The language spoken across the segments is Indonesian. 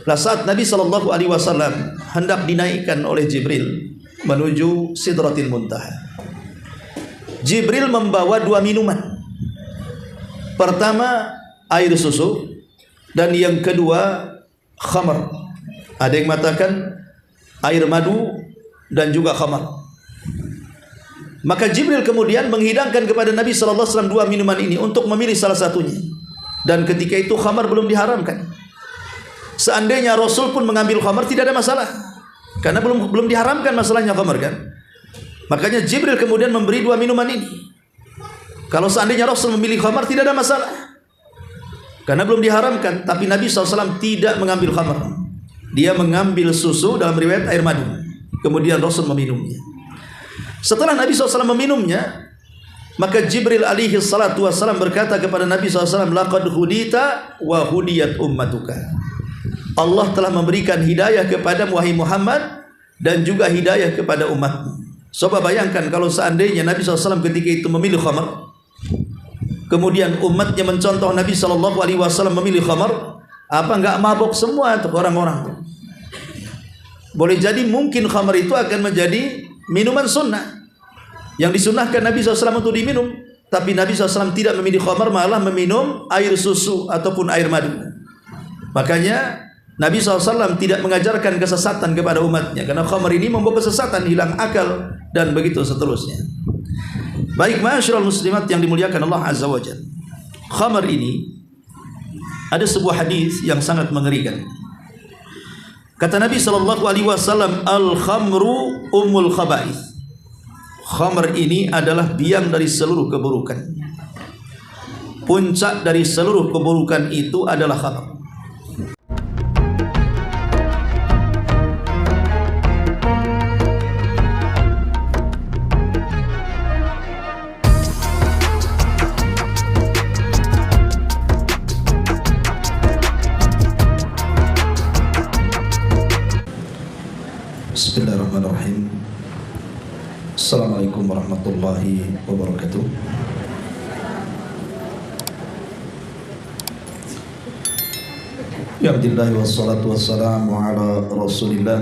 Lah saat Nabi sallallahu alaihi wasallam hendak dinaikkan oleh Jibril menuju Sidratil Muntaha, Jibril membawa dua minuman. Pertama air susu dan yang kedua khamar. Ada yang mengatakan air madu dan juga khamar. Maka Jibril kemudian menghidangkan kepada Nabi sallallahu alaihi wasallam dua minuman ini untuk memilih salah satunya. Dan ketika itu khamar belum diharamkan. Seandainya Rasul pun mengambil khamar tidak ada masalah. Karena belum diharamkan masalahnya khamar kan. Makanya Jibril kemudian memberi dua minuman ini. Kalau seandainya Rasul memilih khamar tidak ada masalah. Karena belum diharamkan. Tapi Nabi SAW tidak mengambil khamar. Dia mengambil susu, dalam riwayat air madu. Kemudian Rasul meminumnya. Setelah Nabi SAW meminumnya, maka Jibril alaihi salatu wassalam berkata kepada Nabi SAW, laqad hudita wa hudiyat ummatuka. Allah telah memberikan hidayah kepada wahai Muhammad dan juga hidayah kepada umatmu. Coba bayangkan kalau seandainya Nabi SAW ketika itu memilih khamar, kemudian umatnya mencontoh Nabi SAW memilih khamar, apa enggak mabuk semua tuh orang-orang? Boleh jadi mungkin khamar itu akan menjadi minuman sunnah yang disunnahkan Nabi SAW untuk diminum. Tapi Nabi SAW tidak memilih khamar, malah meminum air susu ataupun air madu. Makanya Nabi SAW tidak mengajarkan kesesatan kepada umatnya, karena khamar ini membawa kesesatan, hilang akal, dan begitu seterusnya. Baik ma'asyiral muslimat yang dimuliakan Allah Azza wa Jalla, khamar ini ada sebuah hadis yang sangat mengerikan. Kata Nabi SAW, al-khamru ummul khaba'ith. Khamr ini adalah biang dari seluruh keburukan. Puncak dari seluruh keburukan itu adalah khamr. Bismillahirrahmanirrahim. Assalamualaikum warahmatullahi wabarakatuh. Alhamdulillah wassalatu wassalamu ala Rasulillah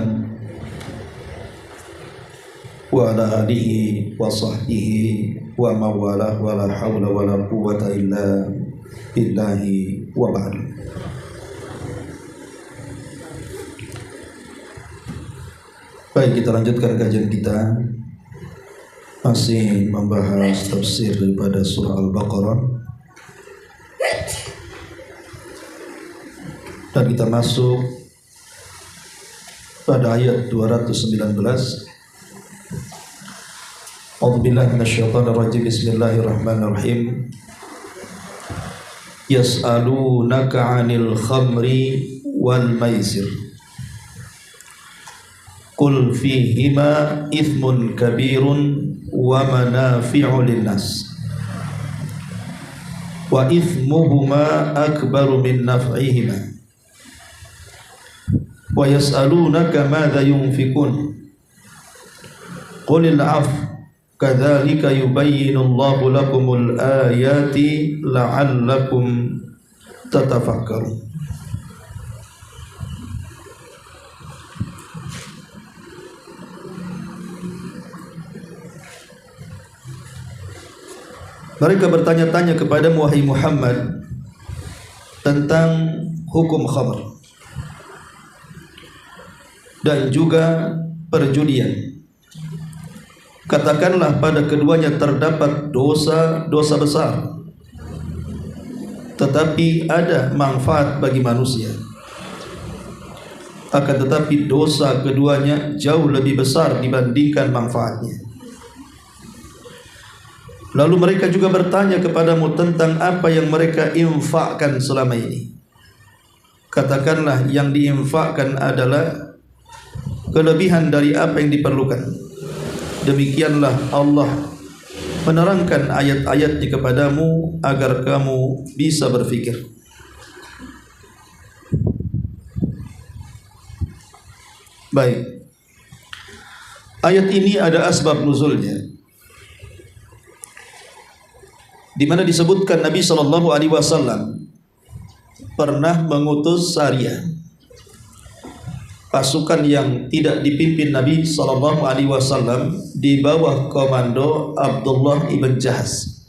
wa ala alihi wa sahbihi wa mawalah wa la hawla wa la quwwata illa billahi wa ba'd. Baik, kita lanjutkan kajian kita, masih membahas tafsir daripada surah Al-Baqarah, dan kita masuk pada ayat 219. A'udzubillahi minasyaitonir rajim. Bismillahirrahmanirrahim. Yas'alunaka 'anil khamri wal maisir, qul fihima ithmun kabirun wa manafi'u linnas wa ithmuhuma akbaru min naf'ihima wa yas'alunaka madza yunfikun qulil 'afw kadzalika yubayyinu Allahu lakumul ayati la'allakum tatafakkarun. Mereka bertanya-tanya kepada wahai Muhammad tentang hukum khamr dan juga perjudian. Katakanlah pada keduanya terdapat dosa besar, tetapi ada manfaat bagi manusia. Akan tetapi dosa keduanya jauh lebih besar dibandingkan manfaatnya. Lalu mereka juga bertanya kepadamu tentang apa yang mereka infakkan selama ini. Katakanlah yang diinfakkan adalah kelebihan dari apa yang diperlukan. Demikianlah Allah menerangkan ayat-ayatnya kepadamu agar kamu bisa berfikir. Baik, ayat ini ada asbab nuzulnya, di mana disebutkan Nabi SAW pernah mengutus Sariyah pasukan yang tidak dipimpin Nabi SAW di bawah komando Abdullah ibn Jahaz.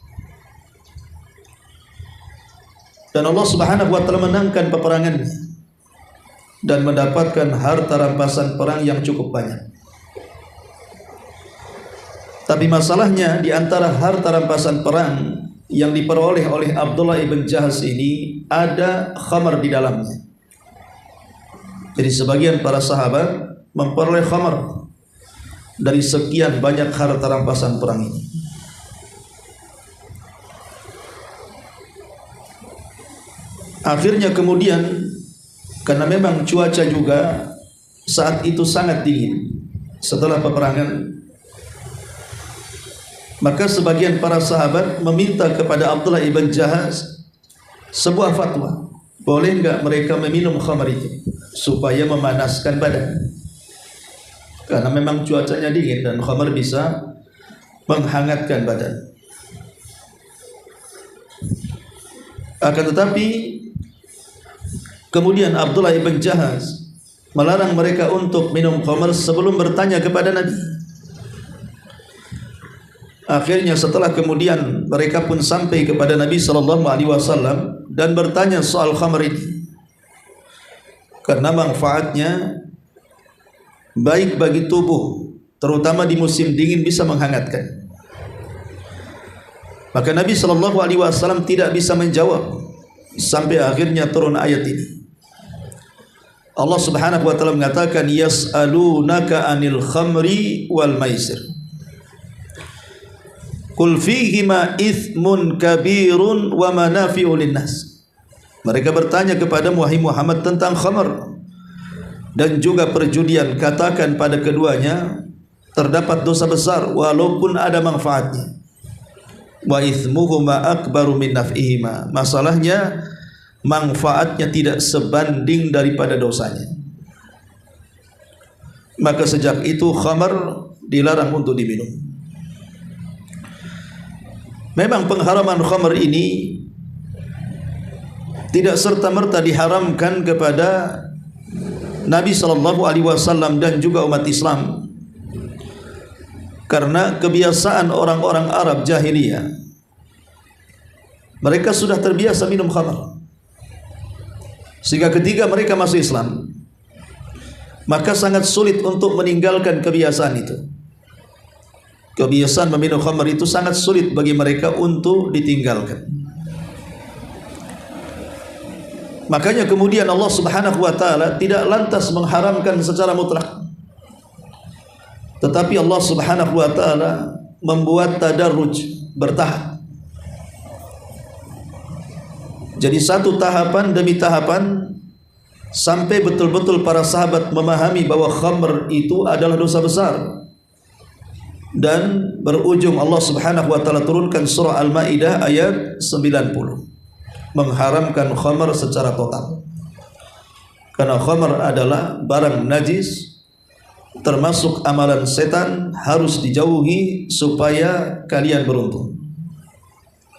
Dan Allah Subhanahu wa taala menangkan peperangannya dan mendapatkan harta rampasan perang yang cukup banyak. Tapi masalahnya di antara harta rampasan perang yang diperoleh oleh Abdullah ibn Jahaz ini ada khamar di dalamnya. Jadi sebagian para sahabat memperoleh khamar dari sekian banyak harta rampasan perang ini. Akhirnya kemudian, karena memang cuaca juga saat itu sangat dingin setelah peperangan, maka sebagian para sahabat meminta kepada Abdullah ibn Jahaz sebuah fatwa. Boleh enggak mereka meminum khamar itu supaya memanaskan badan? Karena memang cuacanya dingin dan khamar bisa menghangatkan badan. Akan tetapi kemudian Abdullah ibn Jahaz melarang mereka untuk minum khamar sebelum bertanya kepada Nabi. Akhirnya setelah kemudian mereka pun sampai kepada Nabi SAW dan bertanya soal khamr ini, karena manfaatnya baik bagi tubuh, terutama di musim dingin bisa menghangatkan. Maka Nabi SAW tidak bisa menjawab sampai akhirnya turun ayat ini. Allah Subhanahu wa taala mengatakan, yas'alunaka 'anil khamri wal maisir qul fihima ithmun kabirun wa manafi'u linnas. Mereka bertanya kepada Muhammad tentang khamar dan juga perjudian. Katakan pada keduanya terdapat dosa besar walaupun ada manfaatnya. Wa ithmuhuma akbaru min naf'ihima. Masalahnya manfaatnya tidak sebanding daripada dosanya. Maka sejak itu khamar dilarang untuk diminum. Memang pengharaman khamr ini tidak serta-merta diharamkan kepada Nabi SAW dan juga umat Islam, karena kebiasaan orang-orang Arab jahiliyah, mereka sudah terbiasa minum khamr, sehingga ketika mereka masuk Islam maka sangat sulit untuk meninggalkan kebiasaan itu. Kebiasaan meminum khamr itu sangat sulit bagi mereka untuk ditinggalkan. Makanya kemudian Allah Subhanahu wa taala tidak lantas mengharamkan secara mutlak, tetapi Allah Subhanahu wa taala membuat tadarruj, bertahap. Jadi satu tahapan demi tahapan sampai betul-betul para sahabat memahami bahwa khamr itu adalah dosa besar. Dan berujung Allah Subhanahu wa taala turunkan surah Al-Maidah ayat 90, mengharamkan khamar secara total. Karena khamar adalah barang najis, termasuk amalan setan, harus dijauhi supaya kalian beruntung.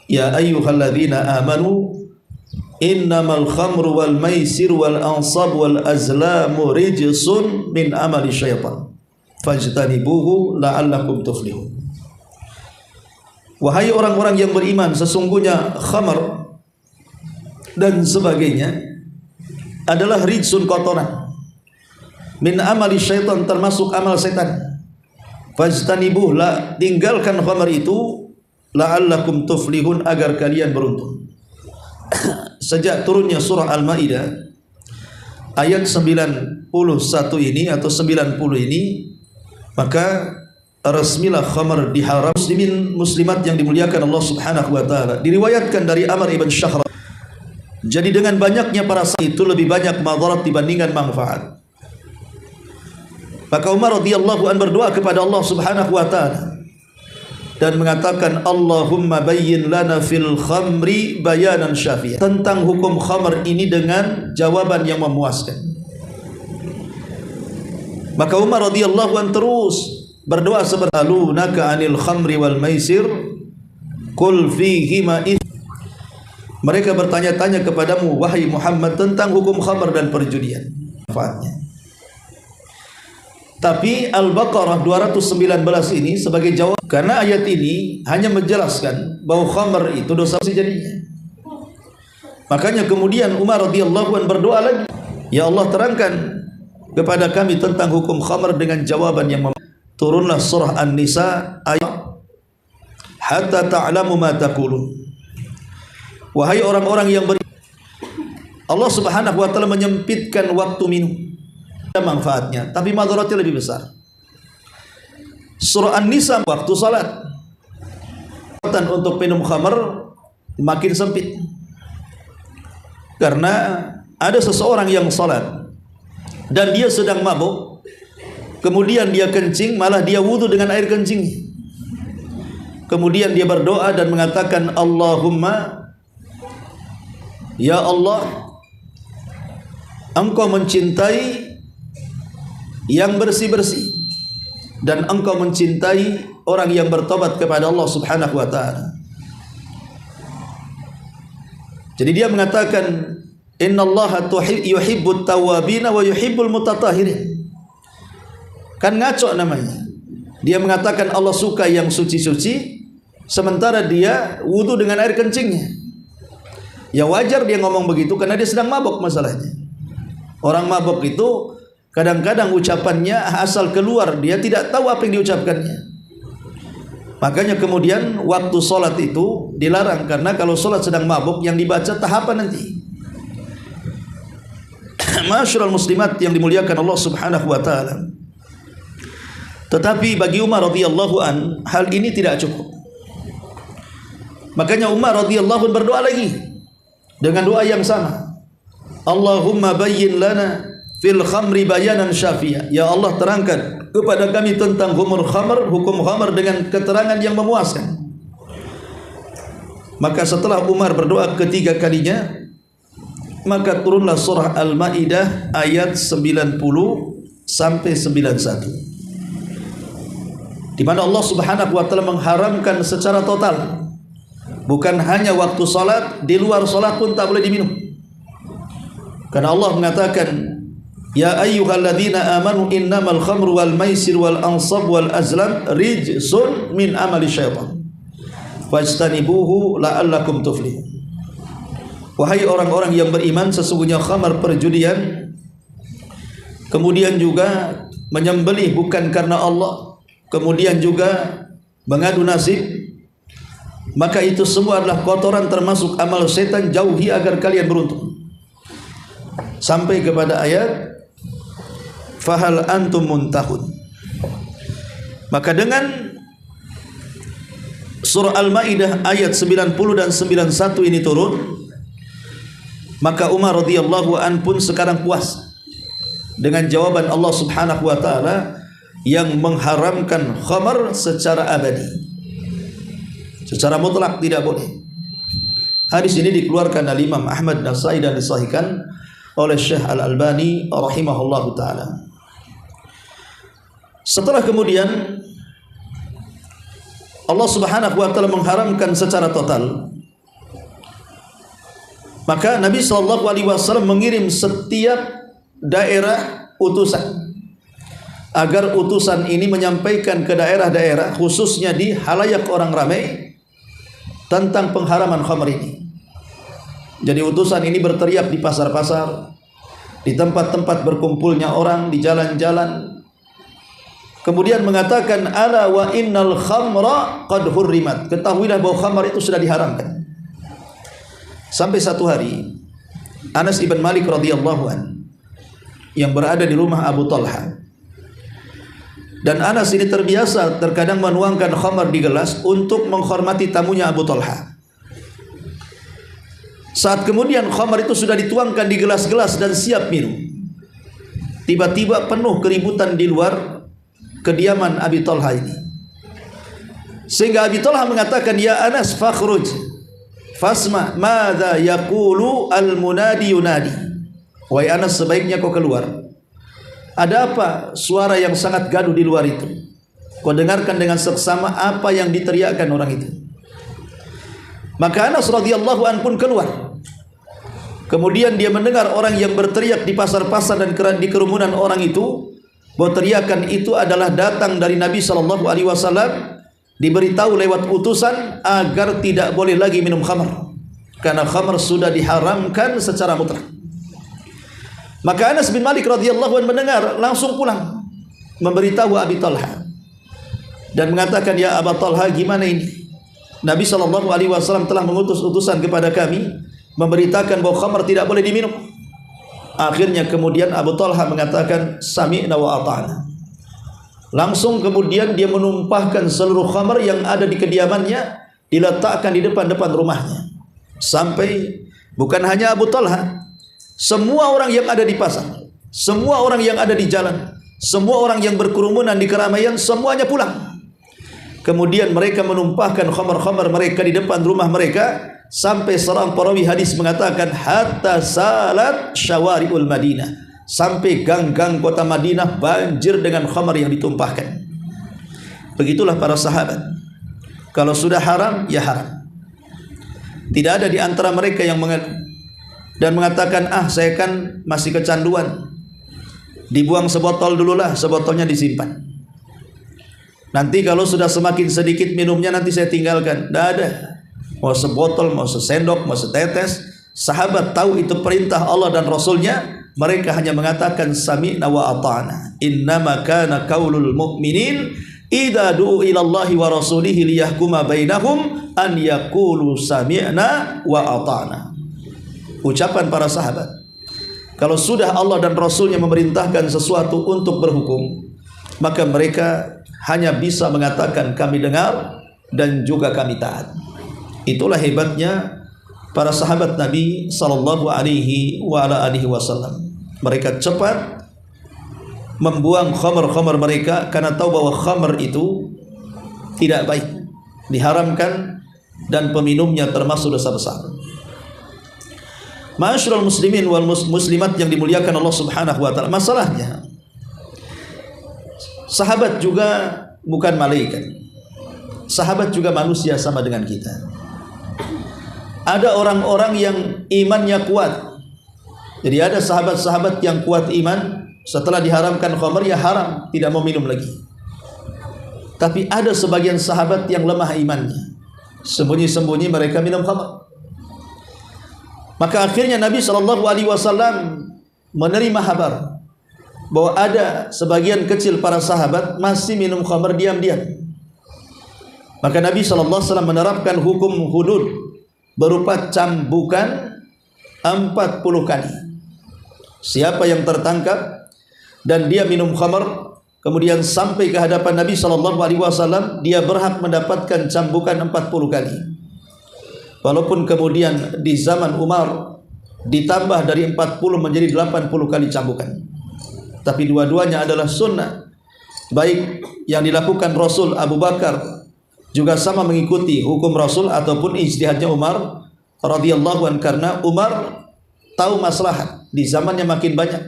Ya ayyuhalladzina amanu innamal khamru wal maisir wal ansab wal azlamu rijsun min amali syaitan fajtanibuhu la'allakum tuflihun. Wahai orang-orang yang beriman, sesungguhnya khamar dan sebagainya adalah rijsun, kotoran, min amali syaitan, termasuk amal setan. Fajtanibuh, la, tinggalkan khamar itu, la'allakum tuflihun, agar kalian beruntung. Sejak turunnya surah Al-Maidah ayat 91 ini atau 90 ini, maka resmilah khamar diharam. Muslimin muslimat yang dimuliakan Allah Subhanahu wa taala, diriwayatkan dari Amr ibn Syahra, jadi dengan banyaknya para sahabat itu lebih banyak madarat dibandingkan manfaat. Maka Umar radhiyallahu an berdoa kepada Allah Subhanahu wa taala dan mengatakan, Allahumma bayyin lana fil khamri bayanan syafi'an, tentang hukum khamr ini dengan jawaban yang memuaskan. Maka Umar radhiyallahu an terus berdoa seperti, alunaka anil khamri wal maisir qul fihima its. Mereka bertanya-tanya kepadamu wahai Muhammad tentang hukum khamr dan perjudian, manfaatnya. Tapi Al-Baqarah 219 ini sebagai jawab, karena ayat ini hanya menjelaskan bahwa khamr itu dosa jadinya. Makanya kemudian Umar radhiyallahu anhu berdoa lagi, ya Allah terangkan kepada kami tentang hukum khamr dengan jawaban yang turunlah surah An-Nisa ayat hatta ta'lamu ma taqulun. Wahai orang-orang yang Allah Subhanahu wa taala menyempitkan waktu minum, manfaatnya tapi madaratnya lebih besar. Surah An-Nisa waktu salat, untuk minum khamr makin sempit, karena ada seseorang yang salat dan dia sedang mabuk, kemudian dia kencing, malah dia wudu dengan air kencing, kemudian dia berdoa dan mengatakan Allahumma, ya Allah, Engkau mencintai yang bersih-bersih dan Engkau mencintai orang yang bertobat kepada Allah Subhanahu wa taala. Jadi dia mengatakan innallaha yuhibbut tawwabin wa yuhibbul mutatahhirin. Kan ngaco namanya. Dia mengatakan Allah suka yang suci-suci, sementara dia wudu dengan air kencingnya. Ya wajar dia ngomong begitu karena dia sedang mabuk masalahnya. Orang mabuk itu kadang-kadang ucapannya asal keluar, dia tidak tahu apa yang diucapkannya. Makanya kemudian waktu sholat itu dilarang, karena kalau sholat sedang mabuk yang dibaca tahapan nanti. Masyarul muslimat yang dimuliakan Allah Subhanahu wa taala. Tetapi bagi Umar radhiyallahu an hal ini tidak cukup. Makanya Umar radhiyallahu an berdoa lagi dengan doa yang sama. Allahumma bayyin lana fil khamri bayanan syafi'a. Ya Allah terangkan kepada kami tentang hukum khamr dengan keterangan yang memuaskan. Maka setelah Umar berdoa ketiga kalinya, maka turunlah surah Al-Maidah ayat 90 sampai 91. Di mana Allah Subhanahu wa taala mengharamkan secara total. Bukan hanya waktu salat, di luar salat pun tak boleh diminum. Karena Allah mengatakan, ya ayyuhalladzina amanu innamal khamru wal maisir wal ansab wal azlam rijsun min amali syaitan fajtanibuhu la'allakum tuflihun. Wahai orang-orang yang beriman, sesungguhnya khamar perjudian, kemudian juga menyembelih bukan karena Allah, kemudian juga mengadu nasib, maka itu semua adalah kotoran termasuk amal setan, jauhi agar kalian beruntung. Sampai kepada ayat fahal antum muntahun. Maka dengan surah Al-Maidah ayat 90 dan 91 ini turun, maka Umar radhiyallahu an pun sekarang puas dengan jawaban Allah Subhanahu wa taala yang mengharamkan khamar secara abadi, secara mutlak tidak boleh. Hadis ini dikeluarkan oleh Imam Ahmad Nasai dan disahihkan oleh Syekh Al-Albani rahimahullahu taala. Setelah kemudian Allah Subhanahu wa taala mengharamkan secara total, maka Nabi sallallahu alaihi wasallam mengirim setiap daerah utusan agar utusan ini menyampaikan ke daerah-daerah, khususnya di halayak orang ramai, tentang pengharaman khamr ini. Jadi utusan ini berteriak di pasar-pasar, di tempat-tempat berkumpulnya orang, di jalan-jalan, kemudian mengatakan ala wa innal khamra qad hurrimat. Ketahuilah bahwa khamr itu sudah diharamkan. Sampai satu hari Anas ibn Malik radhiyallahu an yang berada di rumah Abu Talha, dan Anas ini terbiasa terkadang menuangkan khamr di gelas untuk menghormati tamunya Abu Talha. Saat kemudian khamr itu sudah dituangkan di gelas-gelas dan siap minum, tiba-tiba penuh keributan di luar kediaman Abi Talha ini, sehingga Abi Talha mengatakan, ya Anas fakhruj fasma madza yaqulu al-munadi yunadi. Wahai Anas, sebaiknya kau keluar. Ada apa suara yang sangat gaduh di luar itu? Kau dengarkan dengan seksama apa yang diteriakkan orang itu. Maka Anas radhiyallahu an pun keluar. Kemudian dia mendengar orang yang berteriak di pasar-pasar dan di kerumunan orang itu bahwa teriakan itu adalah datang dari Nabi sallallahu alaihi wasallam, diberitahu lewat utusan agar tidak boleh lagi minum khamar, karena khamar sudah diharamkan secara mutlak. Maka Anas bin Malik radhiyallahu anhu mendengar, langsung pulang memberitahu Abi Talha dan mengatakan, ya Abu Talha, gimana ini? Nabi sallallahu alaihi wasallam telah mengutus utusan kepada kami memberitakan bahwa khamar tidak boleh diminum. Akhirnya kemudian Abu Talha mengatakan, sami'na wa ata'na. Langsung kemudian dia menumpahkan seluruh khamar yang ada di kediamannya, diletakkan di depan-depan rumahnya. Sampai bukan hanya Abu Talha, semua orang yang ada di pasar, semua orang yang ada di jalan, semua orang yang berkerumunan di keramaian, semuanya pulang. Kemudian mereka menumpahkan khamar-khamar mereka di depan rumah mereka, sampai seorang perawi hadis mengatakan, hatta salat syawari'ul Madinah, sampai gang-gang kota Madinah banjir dengan khamar yang ditumpahkan. Begitulah para sahabat, kalau sudah haram, ya haram. Tidak ada di antara mereka yang dan mengatakan, saya kan masih kecanduan, dibuang sebotol dululah, sebotolnya disimpan, nanti kalau sudah semakin sedikit minumnya nanti saya tinggalkan. Tidak ada. Mau sebotol, mau sesendok, mau setetes. Sahabat tahu itu perintah Allah dan Rasulnya. Mereka hanya mengatakan sami'na wa ata'na. Innama kana qaulul mu'minin idza du'u ila Allahi wa rasulihi liyahkuma bainahum an yaqulu sami'na wa ata'na. Ucapan para sahabat, kalau sudah Allah dan Rasulnya memerintahkan sesuatu untuk berhukum, maka mereka hanya bisa mengatakan kami dengar dan juga kami taat. Itulah hebatnya para sahabat Nabi sallallahu alaihi wasallam. Mereka cepat membuang khamar-khamar mereka karena tahu bahwa khamar itu tidak baik, diharamkan, dan peminumnya termasuk dosa besar. Ma'asyiral muslimin wal muslimat yang dimuliakan Allah Subhanahu wa taala, masalahnya sahabat juga bukan malaikat. Sahabat juga manusia sama dengan kita. Ada orang-orang yang imannya kuat. Jadi ada sahabat-sahabat yang kuat iman, setelah diharamkan khamar ya haram, tidak mau minum lagi. Tapi ada sebagian sahabat yang lemah imannya, sembunyi-sembunyi mereka minum khamar. Maka akhirnya Nabi SAW menerima kabar bahwa ada sebagian kecil para sahabat masih minum khamar diam-diam. Maka Nabi SAW menerapkan hukum hudud berupa cambukan 40 kali. Siapa yang tertangkap dan dia minum khamar kemudian sampai ke hadapan Nabi SAW, dia berhak mendapatkan cambukan 40 kali. Walaupun kemudian di zaman Umar ditambah dari 40 menjadi 80 kali cambukan, tapi dua-duanya adalah sunnah. Baik yang dilakukan Rasul, Abu Bakar juga sama mengikuti hukum Rasul ataupun ijtihadnya Umar radhiyallahu anhu, karena Umar tahu maslahat. Di zamannya makin banyak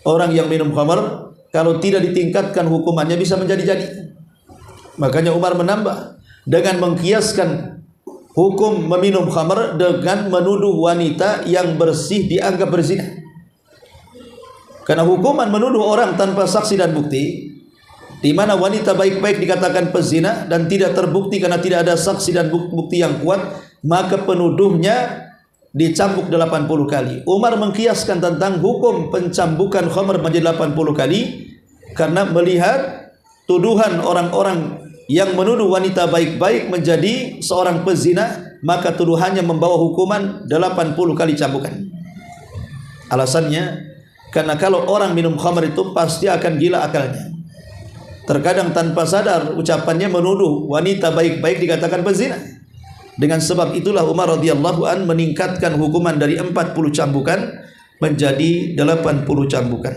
orang yang minum khamar, kalau tidak ditingkatkan hukumannya bisa menjadi-jadi. Makanya Umar menambah dengan mengkiaskan hukum meminum khamar dengan menuduh wanita yang bersih dianggap berzina. Karena hukuman menuduh orang tanpa saksi dan bukti, di mana wanita baik-baik dikatakan pezina dan tidak terbukti karena tidak ada saksi dan bukti yang kuat, maka penuduhnya dicambuk 80 kali. Umar mengkiaskan tentang hukum pencambukan khamar menjadi 80 kali karena melihat tuduhan orang-orang yang menuduh wanita baik-baik menjadi seorang pezina, maka tuduhannya membawa hukuman 80 kali cambukan. Alasannya karena kalau orang minum khamar itu pasti akan gila akalnya. Terkadang tanpa sadar ucapannya menuduh wanita baik-baik dikatakan pezina. Dengan sebab itulah Umar radhiyallahu an meningkatkan hukuman dari 40 cambukan menjadi 80 cambukan.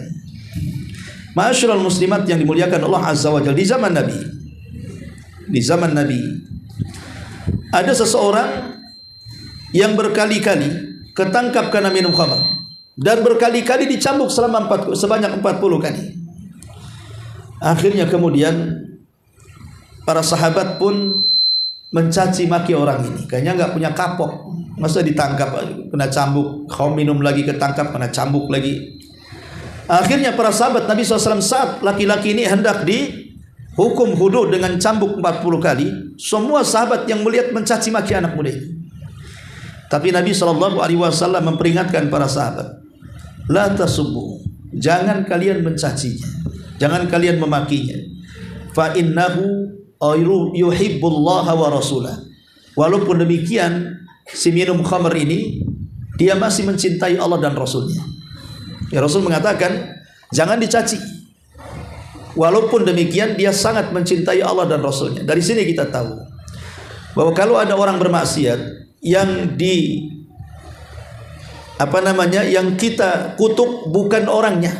Ma'asyiral muslimat yang dimuliakan Allah Azza wa Jalla, di zaman Nabi ada seseorang yang berkali-kali ketangkap karena minum khamar dan berkali-kali dicambuk sebanyak 40 kali. Akhirnya kemudian para sahabat pun mencaci maki orang ini. Kayaknya nggak punya kapok, masa ditangkap kena cambuk, kau minum lagi ketangkap kena cambuk lagi. Akhirnya para sahabat Nabi SAW saat laki-laki ini hendak dihukum hudud dengan cambuk 40 kali, semua sahabat yang melihat mencaci maki anak muda itu. Tapi Nabi SAW memperingatkan para sahabat, la tasubbu, jangan kalian mencacinya, jangan kalian memakinya. Fa innahu yuhibbullaha wa rasulah. Walaupun demikian, si minum khamr ini dia masih mencintai Allah dan Rasulnya. Ya, Rasul mengatakan jangan dicaci. Walaupun demikian dia sangat mencintai Allah dan Rasulnya. Dari sini kita tahu bahwa kalau ada orang bermaksiat yang yang kita kutuk bukan orangnya,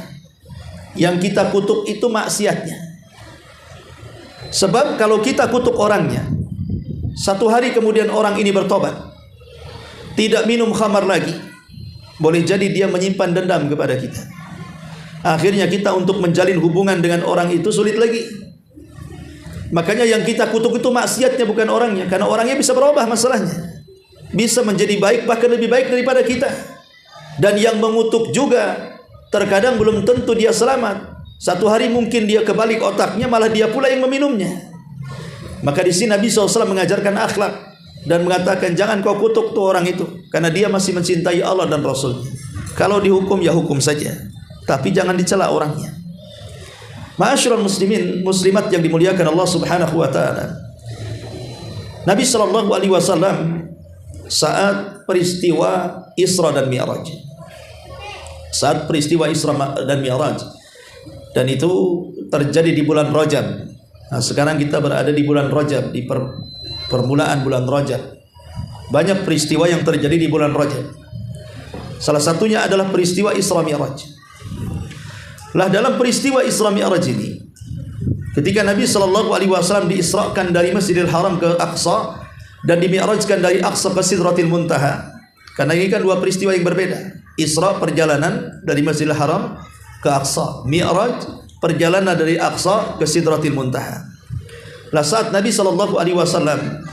yang kita kutuk itu maksiatnya. Sebab kalau kita kutuk orangnya, satu hari kemudian orang ini bertobat, tidak minum khamar lagi, boleh jadi dia menyimpan dendam kepada kita. Akhirnya kita untuk menjalin hubungan dengan orang itu sulit lagi. Makanya yang kita kutuk itu maksiatnya bukan orangnya, karena orangnya bisa berubah masalahnya, bisa menjadi baik, bahkan lebih baik daripada kita. Dan yang mengutuk juga terkadang belum tentu dia selamat. Satu hari mungkin dia kebalik otaknya, malah dia pula yang meminumnya. Maka di sini Nabi SAW mengajarkan akhlak dan mengatakan jangan kau kutuk tuh orang itu, karena dia masih mencintai Allah dan Rasulnya. Kalau dihukum ya hukum saja, tapi jangan dicela orangnya. Ma'asyiral muslimin muslimat yang dimuliakan Allah Subhanahu wa taala. Nabi SAW saat peristiwa Isra dan Mi'raj, saat peristiwa Isra dan Mi'raj, dan itu terjadi di bulan Rajab. Nah, sekarang kita berada di bulan Rajab, di permulaan bulan Rajab. Banyak peristiwa yang terjadi di bulan Rajab. Salah satunya adalah peristiwa Isra Mi'raj. Lah dalam peristiwa Isra Mi'raj ini, ketika Nabi SAW diisrakan dari Masjidil Haram ke Aqsa dan dimi'rajkan dari Aqsa ke Sidratil Muntaha, karena ini kan dua peristiwa yang berbeda. Isra perjalanan dari Masjidil Haram ke Aqsa, Mi'raj perjalanan dari Aqsa ke Sidratil Muntaha. Lah saat Nabi SAW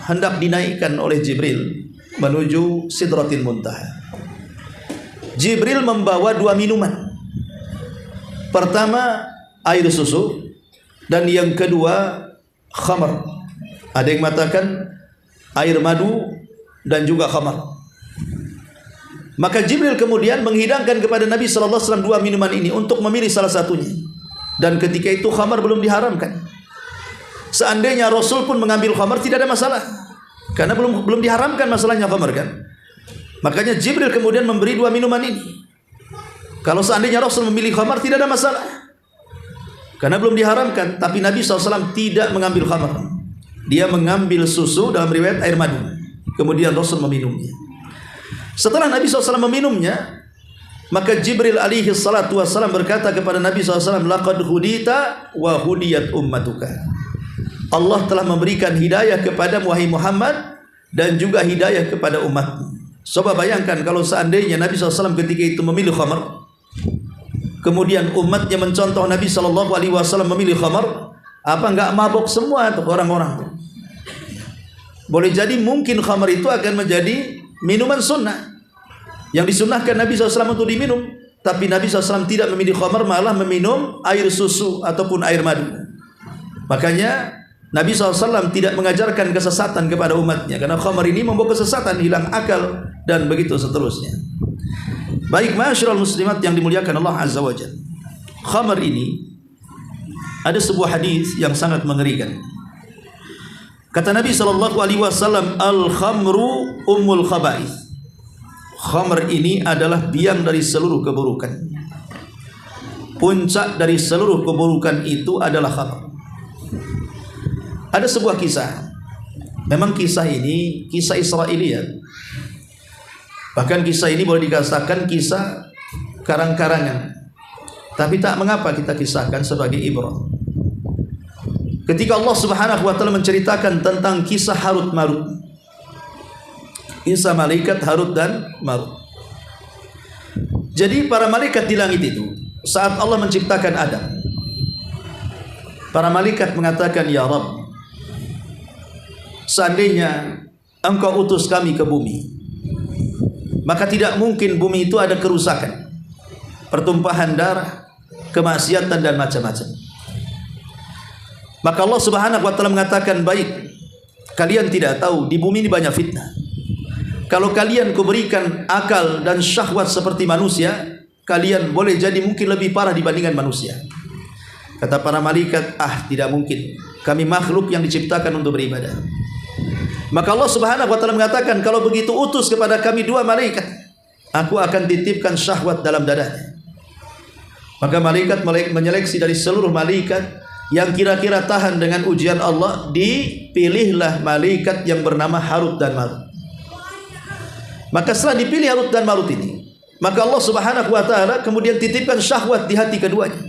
hendak dinaikkan oleh Jibril menuju Sidratil Muntaha, Jibril membawa dua minuman. Pertama air susu, dan yang kedua khamar. Ada yang mengatakan air madu dan juga khamar. Maka Jibril kemudian menghidangkan kepada Nabi SAW dua minuman ini untuk memilih salah satunya. Dan ketika itu khamar belum diharamkan. Seandainya Rasul pun mengambil khamar tidak ada masalah, karena belum diharamkan masalahnya khamar kan. Makanya Jibril kemudian memberi dua minuman ini. Kalau seandainya Rasul memilih khamar tidak ada masalah, karena belum diharamkan. Tapi Nabi SAW tidak mengambil khamar. Dia mengambil susu, dalam riwayat air madu. Kemudian Rasul meminumnya. Setelah Nabi SAW meminumnya, maka Jibril alaihi salatu wassalam berkata kepada Nabi SAW, laqad hudita wa hudiyat ummatuka. Allah telah memberikan hidayah kepada wahai Muhammad dan juga hidayah kepada umatmu. Coba bayangkan kalau seandainya Nabi SAW ketika itu memilih khamar, kemudian umatnya mencontoh Nabi SAW memilih khamar, apa enggak mabok semua tuh orang-orang? Boleh jadi mungkin khamar itu akan menjadi minuman sunnah yang disunnahkan Nabi SAW untuk diminum. Tapi Nabi SAW tidak memilih khamar, malah meminum air susu ataupun air madu. Makanya Nabi SAW tidak mengajarkan kesesatan kepada umatnya, karena khamar ini membawa kesesatan, hilang akal, dan begitu seterusnya. Baik ma'asyiral muslimat yang dimuliakan Allah Azza wa Jalla, khamar ini ada sebuah hadis yang sangat mengerikan. Kata Nabi SAW, al-khamru ummul khaba'ith. Khamr ini adalah biang dari seluruh keburukan. Puncak dari seluruh keburukan itu adalah khamr. Ada sebuah kisah. Memang kisah ini kisah Israiliyat. Bahkan kisah ini boleh dikatakan kisah karang-karangan. Tapi tak mengapa kita kisahkan sebagai ibrah. Ketika Allah Subhanahu wa taala menceritakan tentang kisah Harut Marut, kisah malaikat Harut dan Marut. Jadi para malaikat di langit itu, saat Allah menciptakan Adam, para malaikat mengatakan, ya Rabb, seandainya Engkau utus kami ke bumi, maka tidak mungkin bumi itu ada kerusakan, pertumpahan darah, kemaksiatan dan macam-macam. Maka Allah Subhanahu wa taala mengatakan, baik, kalian tidak tahu di bumi ini banyak fitnah. Kalau kalian kuberikan akal dan syahwat seperti manusia, kalian boleh jadi mungkin lebih parah dibandingkan manusia. Kata para malaikat, tidak mungkin. Kami makhluk yang diciptakan untuk beribadah. Maka Allah Subhanahu wa taala mengatakan, kalau begitu utus kepada kami 2 malaikat, aku akan titipkan syahwat dalam dadanya. Maka malaikat menyeleksi dari seluruh malaikat yang kira-kira tahan dengan ujian Allah, dipilihlah malaikat yang bernama Harut dan Marut. Maka setelah dipilih Harut dan Marut ini, maka Allah Subhanahu wa taala kemudian titipkan syahwat di hati keduanya.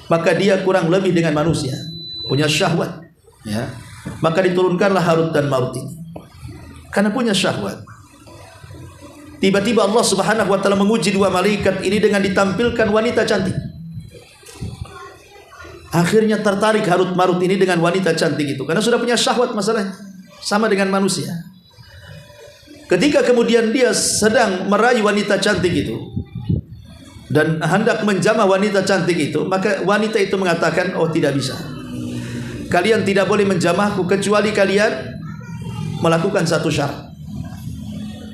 Maka dia kurang lebih dengan manusia, punya syahwat, ya. Maka diturunkanlah Harut dan Marut ini karena punya syahwat. Tiba-tiba Allah Subhanahu wa taala menguji 2 malaikat ini dengan ditampilkan wanita cantik. Akhirnya tertarik Harut Marut ini dengan wanita cantik itu karena sudah punya syahwat, masalahnya sama dengan manusia. Ketika kemudian dia sedang meraih wanita cantik itu dan hendak menjamah wanita cantik itu, maka wanita itu mengatakan, oh tidak bisa, kalian tidak boleh menjamahku kecuali kalian melakukan satu syarat.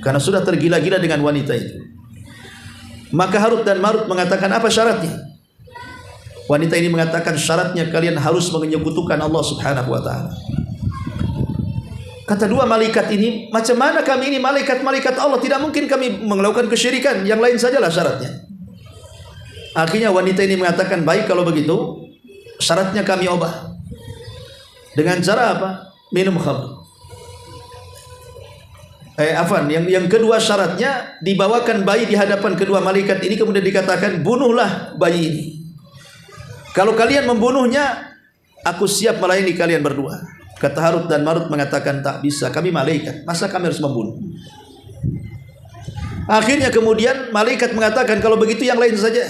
Karena sudah tergila-gila dengan wanita itu. Maka Harut dan Marut mengatakan, apa syaratnya? Wanita ini mengatakan, syaratnya kalian harus menyekutukan Allah Subhanahu wa taala. Kata 2 malaikat ini, macam mana kami ini malaikat-malaikat Allah, tidak mungkin kami melakukan kesyirikan, yang lain sajalah syaratnya. Akhirnya wanita ini mengatakan, baik kalau begitu, syaratnya kami ubah. Dengan cara apa? Minum khamr. Yang kedua syaratnya, dibawakan bayi di hadapan kedua malaikat ini, kemudian dikatakan, bunuhlah bayi ini. Kalau kalian membunuhnya, aku siap melayani kalian berdua. Kata Harut dan Marut mengatakan, tak bisa, kami malaikat, masa kami harus membunuh? Akhirnya kemudian malaikat mengatakan, kalau begitu yang lain saja.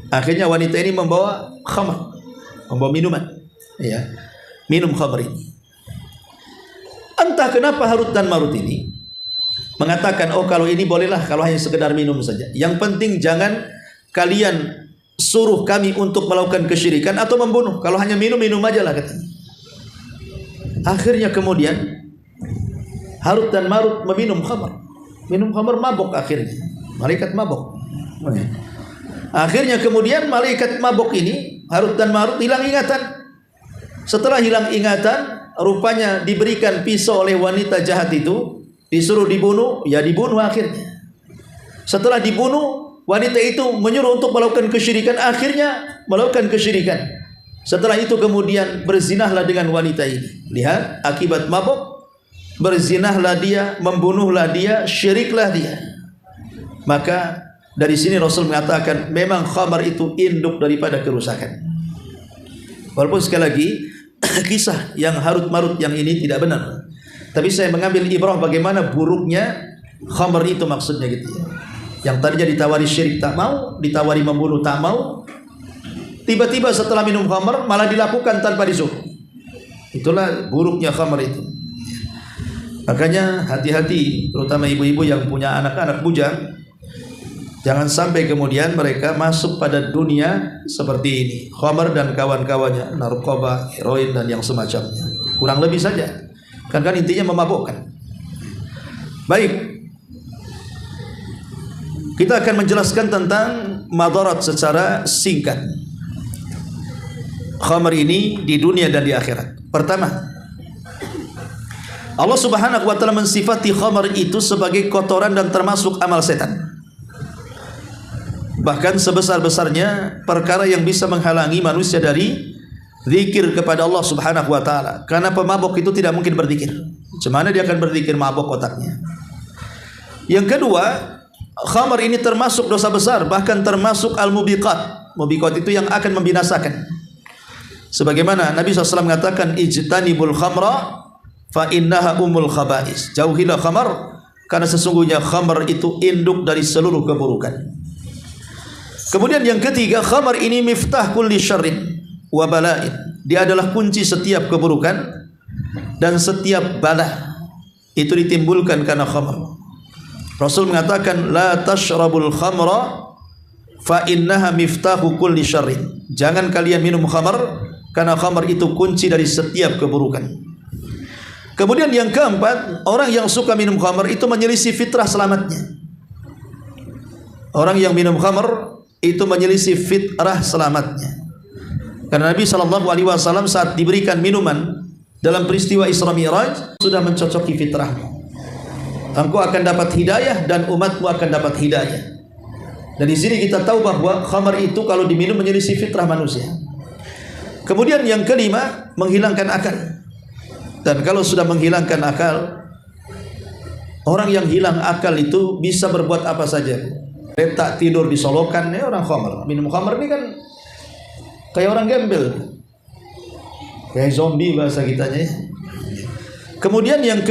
Akhirnya wanita ini membawa khamr, membawa minuman, ya, minum khamr ini. Entah kenapa Harut dan Marut ini mengatakan, oh kalau ini bolehlah, kalau hanya sekedar minum saja. Yang penting jangan kalian suruh kami untuk melakukan kesyirikan atau membunuh. Kalau hanya minum-minum aja lah, katanya. Akhirnya kemudian Harut dan Marut meminum khamr. Minum khamr, mabok akhirnya. Malaikat mabok. Akhirnya kemudian malaikat mabok ini, Harut dan Marut, hilang ingatan. Setelah hilang ingatan, rupanya diberikan pisau oleh wanita jahat itu, disuruh dibunuh, ya dibunuh akhirnya. Setelah dibunuh, wanita itu menyuruh untuk melakukan kesyirikan, akhirnya melakukan kesyirikan. Setelah itu kemudian berzinahlah dengan wanita ini. Lihat, akibat mabuk, berzinahlah dia, membunuhlah dia, syiriklah dia. Maka dari sini Rasul mengatakan, memang khamar itu induk daripada kerusakan. Walaupun sekali lagi kisah yang Harut Marut yang ini tidak benar, tapi saya mengambil ibrah bagaimana buruknya khamar itu, maksudnya gitu ya. Yang tadinya ditawari syirik tak mau, ditawari membunuh tak mau, tiba-tiba setelah minum khamar malah dilakukan tanpa disuruh. Itulah buruknya khamar itu. Makanya hati-hati, terutama ibu-ibu yang punya anak-anak bujang, jangan sampai kemudian mereka masuk pada dunia seperti ini, khamar dan kawan-kawannya, narkoba, heroin dan yang semacamnya. Kurang lebih saja. Kan intinya memabukkan. Baik. Kita akan menjelaskan tentang madarat secara singkat. Khamar ini di dunia dan di akhirat. Pertama, Allah Subhanahu wa taala mensifati khamar itu sebagai kotoran dan termasuk amal setan. Bahkan sebesar-besarnya perkara yang bisa menghalangi manusia dari zikir kepada Allah Subhanahu wa taala. Karena pemabuk itu tidak mungkin berzikir. Bagaimana dia akan berzikir, mabuk otaknya. Yang kedua, khamar ini termasuk dosa besar, bahkan termasuk al-mubiqat. Mubiqat itu yang akan membinasakan. Sebagaimana Nabi SAW mengatakan, ijtanibul khamra fa innaha umul khaba'is. Jauhilah khamar, karena sesungguhnya khamar itu induk dari seluruh keburukan. Kemudian yang ketiga, khamar ini miftah kulli syarrin wa bala'in. Dia adalah kunci setiap keburukan dan setiap bala. Itu ditimbulkan karena khamar. Rasul mengatakan, la tashrabul khamra fa innaha miftahu kulli syarrin. Jangan kalian minum khamar, karena khamar itu kunci dari setiap keburukan. Kemudian yang keempat, orang yang suka minum khamar itu menyelisih fitrah selamatnya. Orang yang minum khamar itu menyelisih fitrah selamatnya. Karena Nabi SAW saat diberikan minuman dalam peristiwa Isra Mi'raj sudah mencocoki fitrahmu. Engkau akan dapat hidayah dan umatmu akan dapat hidayah. Dan di sini kita tahu bahwa khamar itu kalau diminum menyelisih fitrah manusia. Kemudian yang kelima, menghilangkan akal. Dan kalau sudah menghilangkan akal, orang yang hilang akal itu bisa berbuat apa saja. Letak tidur di solokan, orang khamar. Minum khamar ini kan kayak orang gembel, kayak zombie bahasa kitanya. Kemudian yang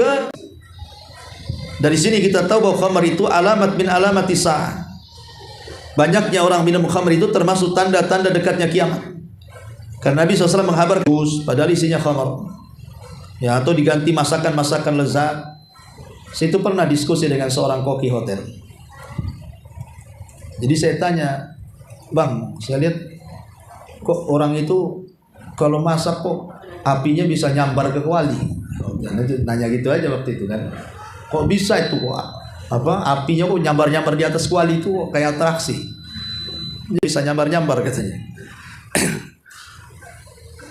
dari sini kita tahu bahwa khamar itu alamat min alamati sa'ah. Banyaknya orang minum khamar itu termasuk tanda-tanda dekatnya kiamat. Karena Nabi SAW menghabar padahal isinya khamar. Ya, atau diganti masakan-masakan lezat. Saya itu pernah diskusi dengan seorang koki hotel. Jadi saya tanya, Bang, saya lihat kok orang itu kalau masak kok apinya bisa nyambar ke kuali. Nanya gitu aja waktu itu kan. Kok bisa itu kok apinya kok nyambar-nyambar di atas kuali itu kok kayak atraksi. Bisa nyambar-nyambar katanya.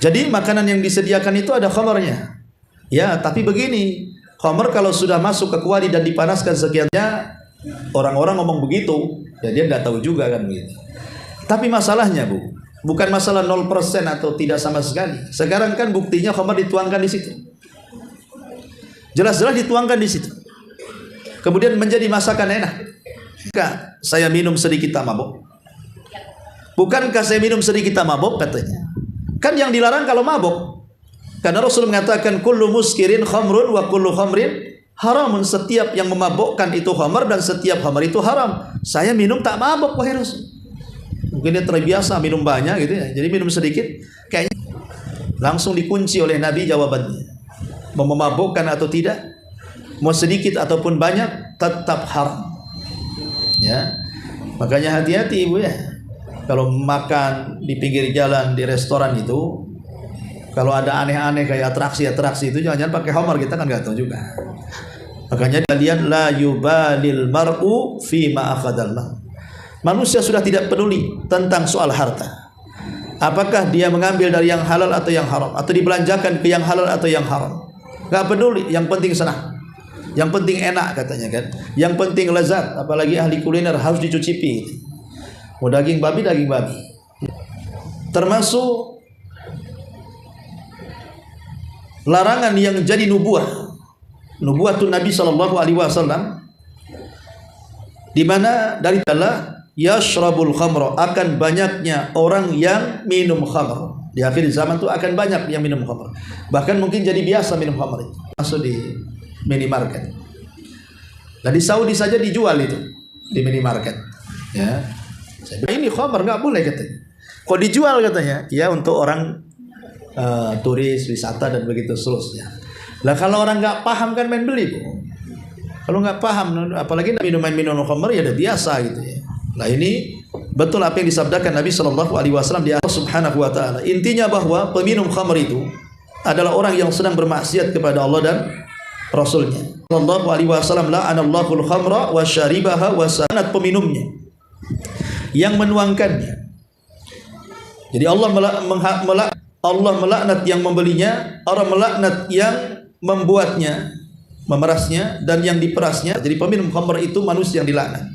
Jadi makanan yang disediakan itu ada khamarnya. Ya, tapi begini, khamar kalau sudah masuk ke kuali dan dipanaskan sekiannya, orang-orang ngomong begitu, ya dia nggak tahu juga kan begitu. Tapi masalahnya, Bu, bukan masalah 0% atau tidak sama sekali. Sekarang kan buktinya khamar dituangkan di situ. Jelas-jelas dituangkan di situ. Kemudian menjadi masakan enak. Bukankah saya minum sedikit tak mabuk? Bukankah saya minum sedikit tak mabuk katanya? Kan yang dilarang kalau mabuk. Karena Rasul mengatakan kullu muskirin khamrun wa kullu khamrin haramun. Setiap yang memabukkan itu khamar dan setiap khamar itu haram. Saya minum tak mabuk wahai Rasul. Mungkin dia terbiasa minum banyak gitu ya. Jadi minum sedikit kayaknya langsung dikunci oleh Nabi jawabannya. Mau memabukkan atau tidak, mau sedikit ataupun banyak tetap haram. Ya. Makanya hati-hati Ibu ya. Kalau makan di pinggir jalan di restoran itu, kalau ada aneh-aneh kayak atraksi-atraksi itu jangan-jangan pakai khamar, kita kan nggak tahu juga. Makanya kalian la yubalil mar'u fi ma akhadal ma. Manusia sudah tidak peduli tentang soal harta. Apakah dia mengambil dari yang halal atau yang haram, atau dibelanjakan ke yang halal atau yang haram. Nggak peduli, yang penting senang. Yang penting enak katanya kan. Yang penting lezat, apalagi ahli kuliner harus dicucipi. Mau daging babi, daging babi. Termasuk larangan yang jadi nubuatun Nabi SAW, di mana dari Allah yashrabul khamra, akan banyaknya orang yang minum khamr. Di akhir zaman itu akan banyak yang minum khamr. Bahkan mungkin jadi biasa minum khamr itu. Masuk di minimarket. Dan di Saudi saja dijual itu di minimarket. Ya. Saya bilang, ini khamr nggak boleh katanya. Kok dijual katanya? Ya untuk orang turis, wisata dan begitu seterusnya. Lah kalau orang nggak paham kan main beli, Bu. Kalau nggak paham, apalagi minuman khamr ya udah biasa gitu ya. Nah ini betul apa yang disabdakan Nabi SAW di Allah Subhanahu Wa Taala. Intinya bahwa peminum khamr itu adalah orang yang sedang bermaksiat kepada Allah dan Rasulnya. Sallallahu Alaihi Wasallam la'anallahu al-khamra wa syaribaha wa sanat, peminumnya, yang menuangkannya. Jadi Allah melaknat yang membelinya, orang melaknat yang membuatnya, memerasnya dan yang diperasnya. Jadi peminum khamr itu manusia yang dilaknat.